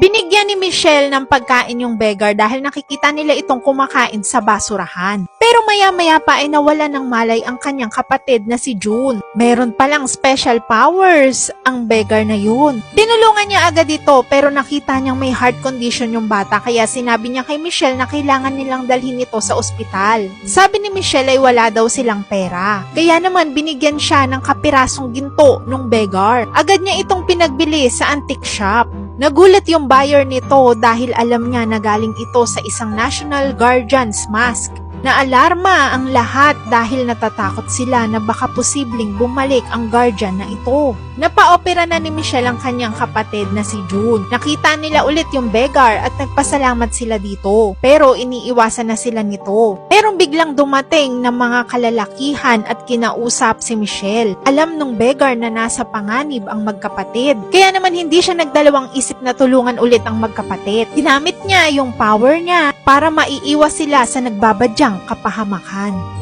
Binigyan ni Michelle ng pagkain yung beggar dahil nakikita nila itong kumakain sa basurahan. Pero maya-maya pa ay nawala ng malay ang kanyang kapatid na si June. Meron palang special powers ang beggar na yun. Tinulungan niya agad ito pero nakita niyang may heart condition yung bata kaya sinabi niya kay Michelle na kailangan nilang dalhin ito sa ospital. Sabi ni Michelle ay wala daw silang pera. Kaya naman binigyan siya ng kapirasong ginto nung beggar. Agad niya itong pinagbili sa antique shop. Nagulat yung buyer nito dahil alam niya na galing ito sa isang National Guardian's mask. Naalarma ang lahat dahil natatakot sila na baka posibleng bumalik ang guardian na ito. Napa-opera na ni Michelle ang kanyang kapatid na si June. Nakita nila ulit yung beggar at nagpasalamat sila dito. Pero iniiwasan na sila nito. Pero biglang dumating ng mga kalalakihan at kinausap si Michelle. Alam nung beggar na nasa panganib ang magkapatid. Kaya naman hindi siya nagdalawang isip na tulungan ulit ang magkapatid. Ginamit niya yung power niya para maiiwas sila sa nagbabadyang kapahamakan.